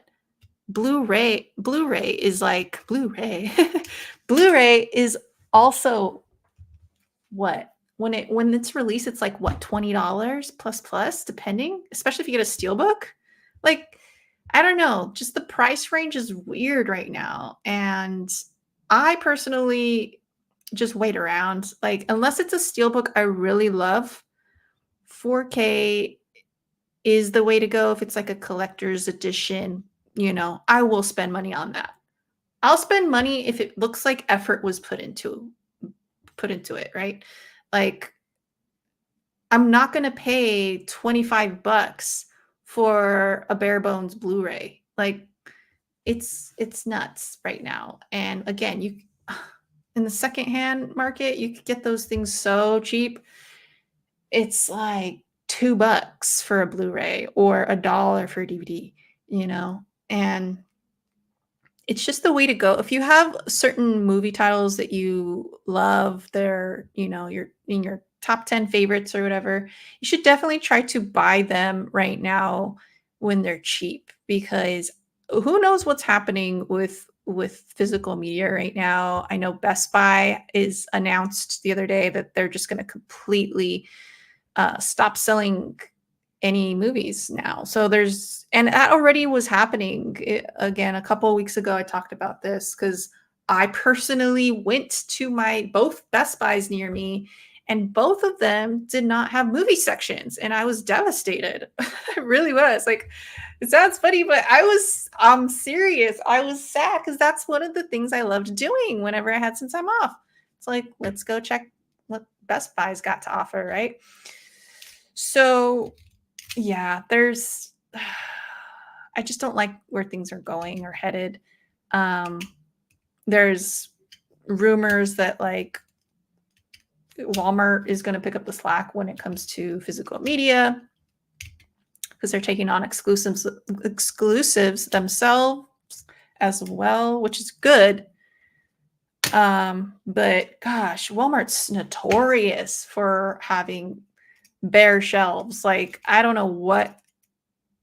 Blu-ray is like Blu-ray. Blu-ray is also what? When it's released, it's like what, $20 plus depending, especially if you get a steelbook. Like, I don't know, just the price range is weird right now. And I personally just wait around. Like, unless it's a steelbook I really love, 4K is the way to go. If it's like a collector's edition, I will spend money on that. I'll spend money if it looks like effort was put into it, right? Like, I'm not going to pay $25 for a bare bones Blu-ray. Like, it's nuts right now. And again, you in the secondhand market, you could get those things so cheap. It's like $2 for a Blu-ray or $1 for a DVD. And it's just the way to go. If you have certain movie titles that you love, you're in your top 10 favorites or whatever, you should definitely try to buy them right now when they're cheap, because who knows what's happening with physical media right now. I know Best Buy is announced the other day that they're just going to completely stop selling any movies now. And that already was happening. Again, a couple of weeks ago, I talked about this because I personally went to my both Best Buys near me, and both of them did not have movie sections, and I was devastated. I really was. Like, it sounds funny, but I'm serious. I was sad because that's one of the things I loved doing whenever I had some time off. It's like, let's go check what Best Buy's got to offer, right? So yeah, I just don't like where things are going or headed. There's rumors that like Walmart is going to pick up the slack when it comes to physical media because they're taking on exclusives themselves as well, which is good. But gosh, Walmart's notorious for having bare shelves. Like, I don't know what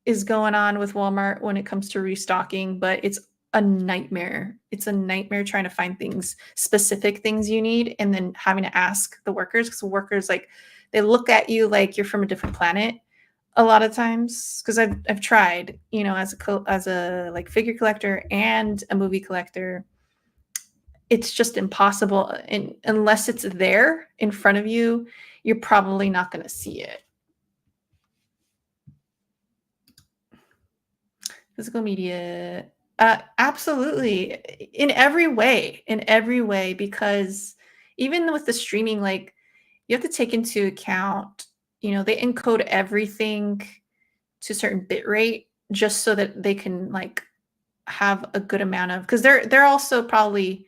is going on with Walmart when it comes to restocking, but it's a nightmare. It's a nightmare trying to find specific things you need, and then having to ask the workers, because the workers, like, they look at you like you're from a different planet a lot of times. Because I've tried, as a like figure collector and a movie collector, it's just impossible. And unless it's there in front of you, you're probably not going to see it. Physical media, absolutely, in every way, because even with the streaming, like, you have to take into account, they encode everything to a certain bit rate just so that they can like have a good amount of, because they're also probably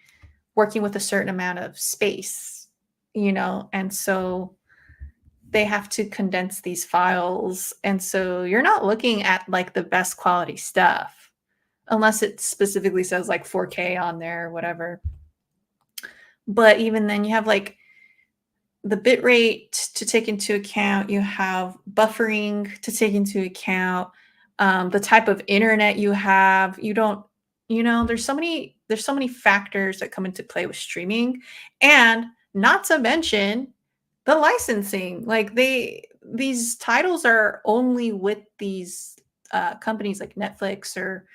working with a certain amount of space, and so they have to condense these files. And so you're not looking at like the best quality stuff unless it specifically says like 4K on there or whatever. But even then, you have like the bit rate to take into account, you have buffering to take into account, the type of internet you have. You don't, there's so many factors that come into play with streaming, and not to mention the licensing. Like, these titles are only with these companies like Netflix or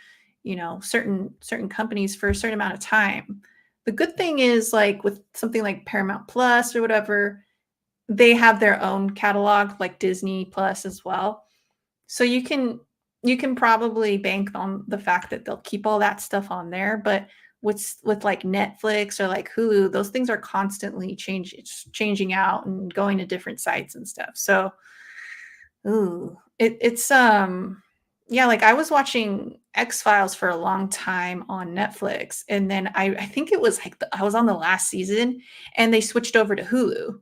certain companies for a certain amount of time. The good thing is, like, with something like Paramount Plus or whatever, they have their own catalog, like Disney Plus as well. So you can probably bank on the fact that they'll keep all that stuff on there. But with like Netflix or like Hulu, those things are constantly changing out and going to different sites and stuff. So, ooh, it's Yeah, like I was watching X-Files for a long time on Netflix, and then I think it was like I was on the last season, and they switched over to Hulu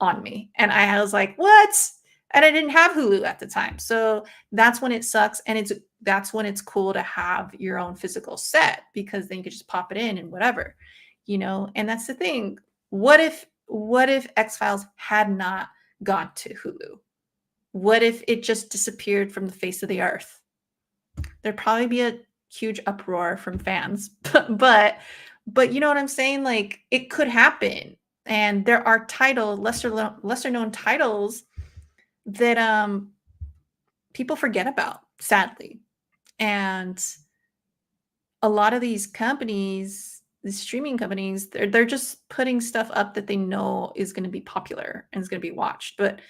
on me, and I was like, "What?" And I didn't have Hulu at the time, so that's when it sucks, and that's when it's cool to have your own physical set because then you could just pop it in and whatever, you know. And that's the thing. What if X-Files had not gone to Hulu? What if it just disappeared from the face of the earth? There'd probably be a huge uproar from fans. But you know what I'm saying? Like it could happen. And there are lesser known titles that people forget about, sadly. And a lot of these companies, these streaming companies, they're just putting stuff up that they know is going to be popular and is going to be watched. But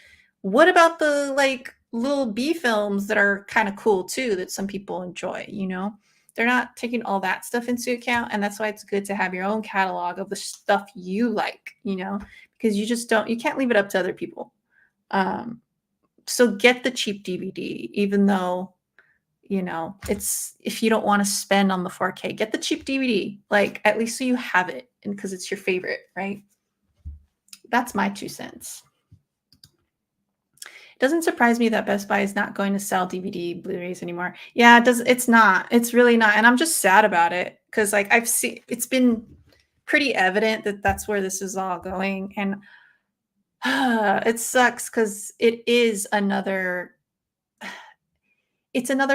what about the like little B films that are kind of cool too that some people enjoy, you know? They're not taking all that stuff into account, and that's why it's good to have your own catalog of the stuff you like, you know, because you can't leave it up to other people. Um so get the cheap DVD even though it's if you don't want to spend on the 4K, get the cheap DVD. Like at least so you have it and because it's your favorite, right? That's my 2 cents. It doesn't surprise me that Best Buy is not going to sell DVD Blu-rays anymore. Yeah, it does. It's not. It's really not. And I'm just sad about it because like I've seen it's been pretty evident that that's where this is all going. And it sucks because it's another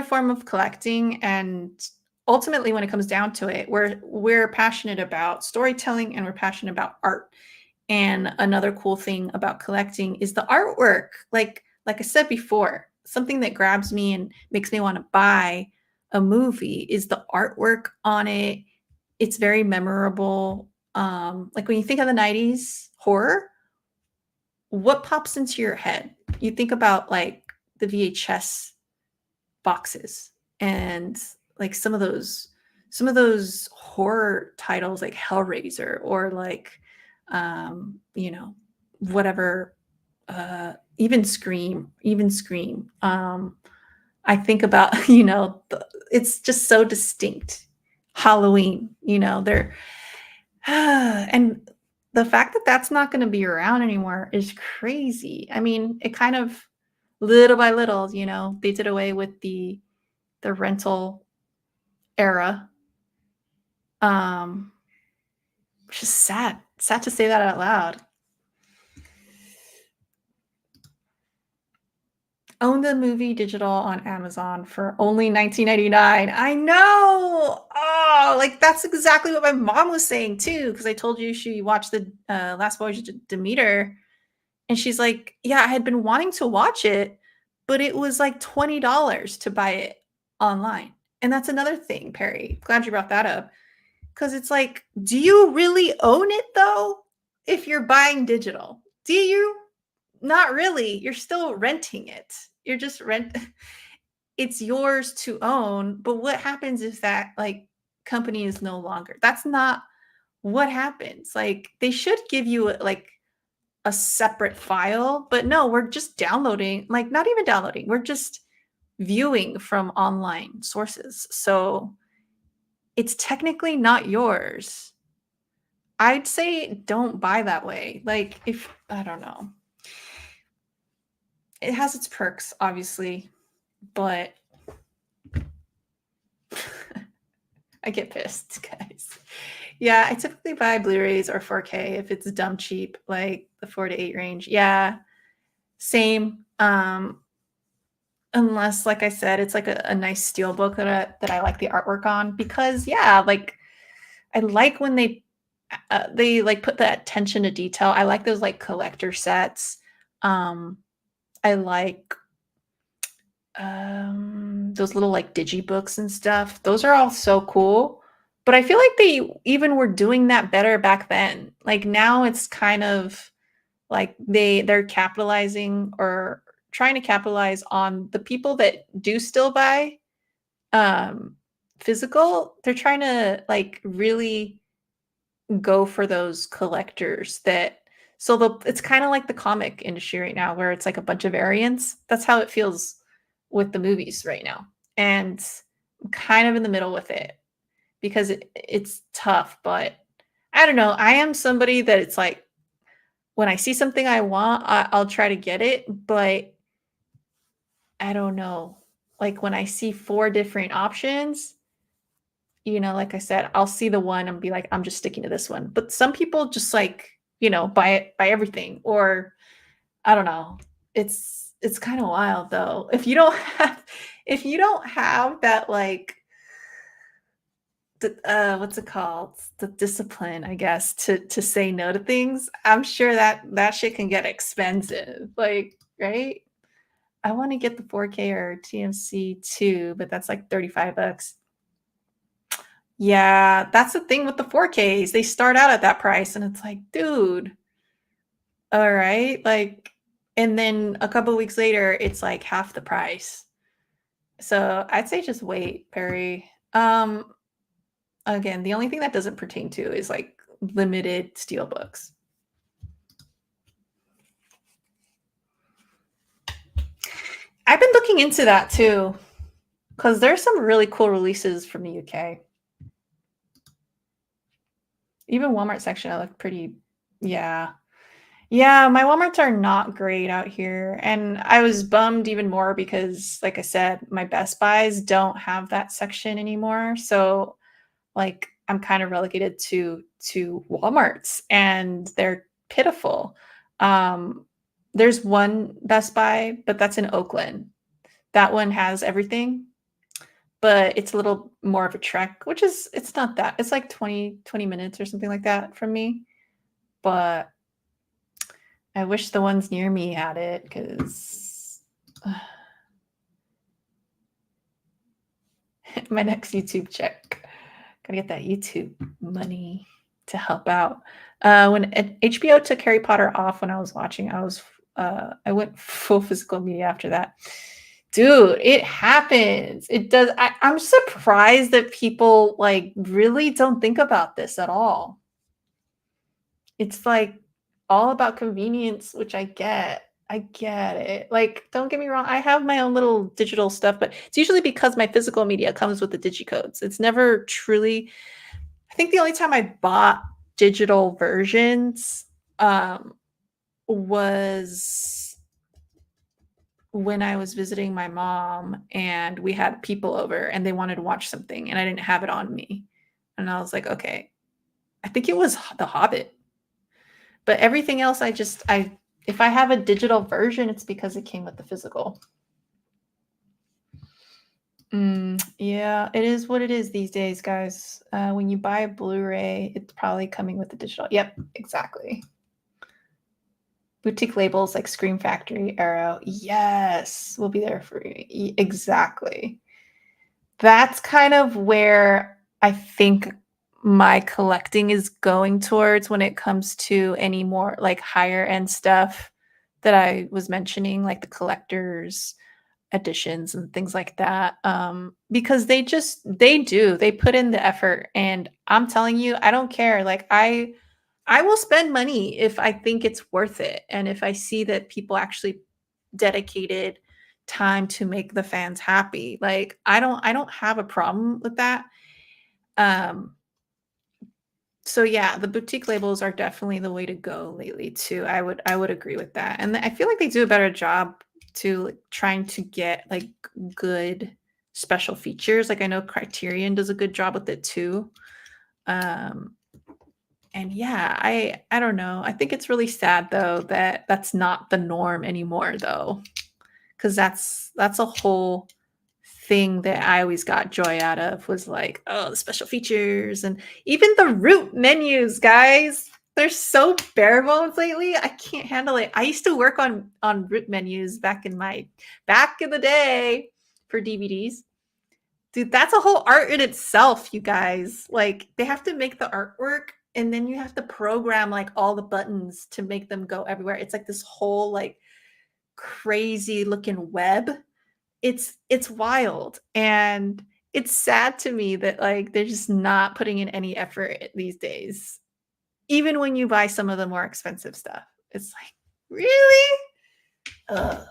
form of collecting, and ultimately when it comes down to it we're passionate about storytelling and we're passionate about art. And another cool thing about collecting is the artwork. Like I said before, something that grabs me and makes me want to buy a movie is the artwork on it. It's very memorable. Like when you think of the 90s horror, what pops into your head? You think about like the VHS boxes and like some of those horror titles like Hellraiser or like whatever, even Scream. I think about it's just so distinct. Halloween, they're and the fact that that's not going to be around anymore is crazy. I mean, it kind of little by little, they did away with the rental era. Um, which is sad. Sad to say that out loud. Own the movie digital on Amazon for only 19.99. I know. Oh, like that's exactly what my mom was saying too. Because I told you she watched the Last Voyage of Demeter, and she's like, "Yeah, I had been wanting to watch it, but it was like $20 to buy it online." And that's another thing, Perry. Glad you brought that up. Because it's like, do you really own it though? If you're buying digital, do you? Not really. You're still renting it. You're just rent. It's yours to own. But what happens if that like company is no longer? That's not what happens. Like they should give you like a separate file, but no, we're just downloading. Like not even downloading. We're just viewing from online sources. So it's technically not yours. I'd say don't buy that way. Like if I don't know. It has its perks, obviously, but I get pissed, guys. Yeah, I typically buy Blu-rays or 4K if it's dumb cheap, like the 4 to 8 range. Yeah, same. Unless, like I said, it's like a nice steelbook that I like the artwork on because yeah, like I like when they like put that attention to detail. I like those like collector sets. I like those little like digibooks and stuff. Those are all so cool. But I feel like they even were doing that better back then. Like now it's kind of like they're capitalizing or trying to capitalize on the people that do still buy um physical. They're trying to like really go for those collectors that it's kind of like the comic industry right now where it's like a bunch of variants. That's how it feels with the movies right now. And I'm kind of in the middle with it because it's tough, but I don't know. I am somebody that it's like when I see something I want, I'll try to get it, but I don't know. Like when I see 4 different options, like I said, I'll see the one and be like, I'm just sticking to this one. But some people just like, buy everything, or I don't know. It's kind of wild though. If you don't have that like what's it called? The discipline, I guess, to say no to things. I'm sure that shit can get expensive. Like, right? I want to get the 4K or TMC too, but that's like $35. Yeah, that's the thing with the 4Ks. They start out at that price and it's like, dude, all right. Like, and then a couple weeks later, it's like half the price. So I'd say just wait, Perry. Again, the only thing that doesn't pertain to is like limited steelbooks. I've been looking into that too, because there's some really cool releases from the UK. Even Walmart section, I look pretty, yeah. Yeah, my Walmarts are not great out here. And I was bummed even more because, like I said, my Best Buys don't have that section anymore. So like I'm kind of relegated to Walmarts and they're pitiful. There's one Best Buy, but that's in Oakland. That one has everything, but it's a little more of a trek, which is it's not that. It's like 20 minutes or something like that from me. But I wish the ones near me had it because my next YouTube check. Gotta get that YouTube money to help out. When HBO took Harry Potter off when I was watching, I went full physical media after that. Dude, it happens. It does. I'm surprised that people like really don't think about this at all. It's like all about convenience, which I get. I get it. Like, don't get me wrong. I have my own little digital stuff, but it's usually because my physical media comes with the digicodes. It's never truly, I think the only time I bought digital versions was when I was visiting my mom and we had people over and they wanted to watch something and I didn't have it on me. And I was like, okay, I think it was The Hobbit. But everything else, if I have a digital version, it's because it came with the physical. Yeah, it is what it is these days, guys. When you buy a Blu-ray, it's probably coming with the digital. Yep, exactly. Boutique labels like Scream Factory, Arrow. Yes, we'll be there for you. Exactly. That's kind of where I think my collecting is going towards when it comes to any more like higher end stuff that I was mentioning, like the collectors editions and things like that. Because they put in the effort, and I'm telling you, I don't care. Like I will spend money if I think it's worth it, and if I see that people actually dedicated time to make the fans happy. Like I don't have a problem with that. Um so yeah, the boutique labels are definitely the way to go lately too. I would agree with that. And I feel like they do a better job to like, trying to get like good special features. Like I know Criterion does a good job with it too. Um and yeah, I don't know. I think it's really sad though that that's not the norm anymore though, because that's a whole thing that I always got joy out of was like, oh, the special features and even the root menus, guys. They're so bare bones lately. I can't handle it. I used to work on root menus back in the day for DVDs. Dude, that's a whole art in itself, you guys. Like they have to make the artwork and then you have to program like all the buttons to make them go everywhere. It's like this whole like crazy looking web. It's wild, and it's sad to me that like they're just not putting in any effort these days. Even when you buy some of the more expensive stuff, it's like, really? Ugh.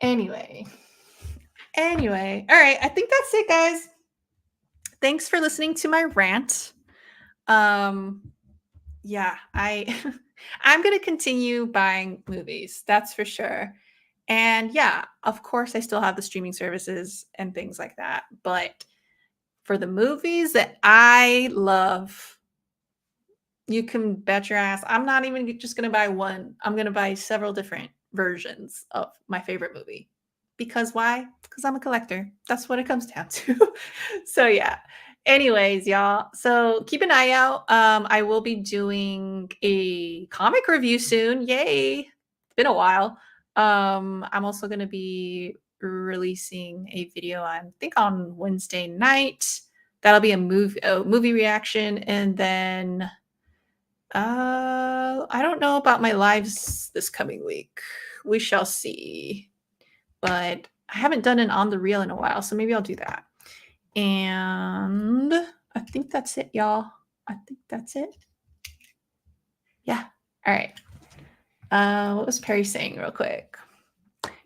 Anyway. All right. I think that's it, guys. Thanks for listening to my rant. Yeah, I'm going to continue buying movies. That's for sure. And yeah, of course I still have the streaming services and things like that, but for the movies that I love, you can bet your ass I'm not even just going to buy one. I'm going to buy several different versions of my favorite movie. Because why? Because I'm a collector. That's what it comes down to. So yeah. Anyways, y'all. So keep an eye out. I will be doing a comic review soon. Yay. It's been a while. I'm also going to be releasing a video I think on Wednesday night. That'll be a movie reaction, and then I don't know about my lives this coming week. We shall see. But I haven't done an on the reel in a while, so maybe I'll do that. And I think that's it, y'all. I think that's it. Yeah. All right. What was Perry saying real quick?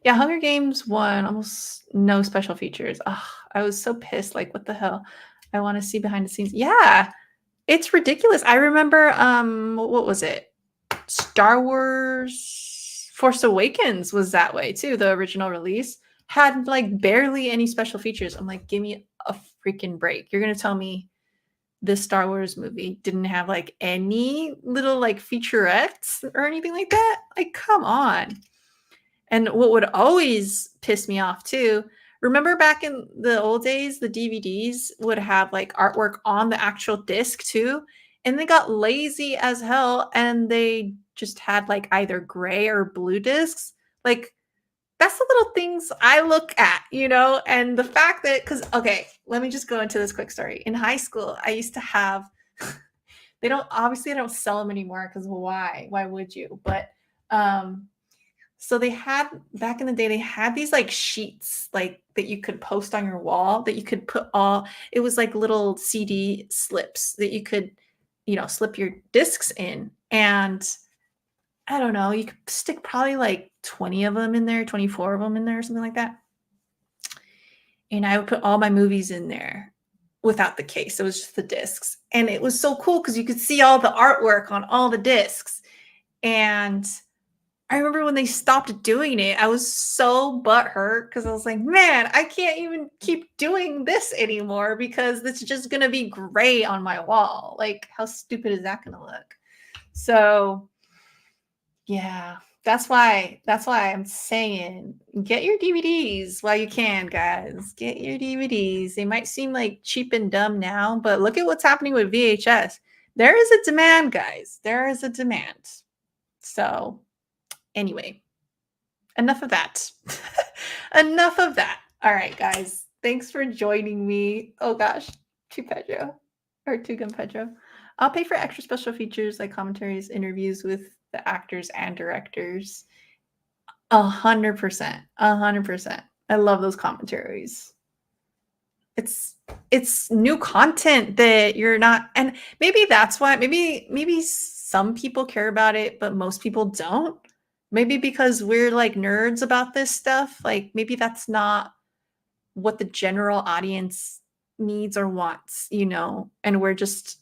Yeah, Hunger Games 1, almost no special features. Ugh, I was so pissed. Like, what the hell? I want to see behind the scenes. Yeah, it's ridiculous. I remember, what was it? Star Wars Force Awakens was that way too. The original release had like barely any special features. I'm like, give me a freaking break. You're gonna tell me this Star Wars movie didn't have like any little like featurettes or anything like that? Like, come on. And what would always piss me off too, remember back in the old days, the DVDs would have like artwork on the actual disc too. And they got lazy as hell and they just had like either gray or blue discs. Like, that's the little things I look at, and the fact that, because, okay, let me just go into this quick story. In high school, I used to have, they don't sell them anymore because why? Why would you? But, so they had back in the day, they had these like sheets like that you could post on your wall that you could it was like little CD slips that you could, slip your discs in. And I don't know, you could stick probably like 20 of them in there, 24 of them in there, or something like that. And I would put all my movies in there without the case. It was just the discs. And it was so cool because you could see all the artwork on all the discs. And I remember when they stopped doing it, I was so butthurt because I was like, man, I can't even keep doing this anymore because it's just going to be gray on my wall. Like, how stupid is that going to look? So, yeah, that's why I'm saying get your DVDs while you can, guys. Get your DVDs. They might seem like cheap and dumb now, but look at what's happening with VHS. There is a demand, guys. There is a demand. So, anyway, enough of that. Enough of that. All right, guys. Thanks for joining me. Oh gosh, to Pedro or to Gun Pedro. I'll pay for extra special features like commentaries, interviews with the actors and directors. 100%. 100%. I love those commentaries. It's new content that you're not, and maybe that's why, maybe some people care about it, but most people don't. Maybe because we're like nerds about this stuff. Like, maybe that's not what the general audience needs or wants, and we're just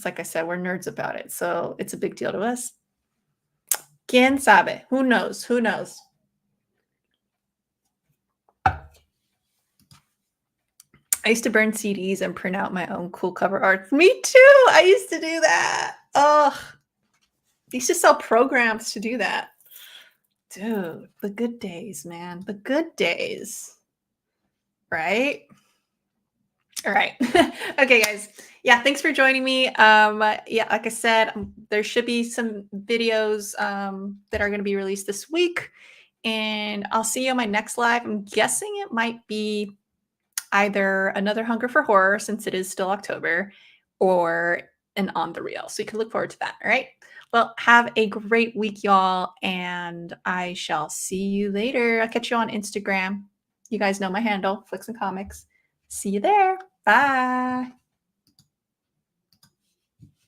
like I said, we're nerds about it. So it's a big deal to us. Quien sabe? Who knows? Who knows? I used to burn CDs and print out my own cool cover art. Me too. I used to do that. Oh, they used to sell programs to do that. Dude, the good days, man. The good days. Right? All right. Okay, guys. Yeah, thanks for joining me. Yeah, like I said, there should be some videos that are going to be released this week, and I'll see you on my next live. I'm guessing it might be either another Hunger for Horror, since it is still October, or an On the Reel. So you can look forward to that. All right. Well, have a great week, y'all, and I shall see you later. I'll catch you on Instagram. You guys know my handle, Flix and Comix. See you there. Bye.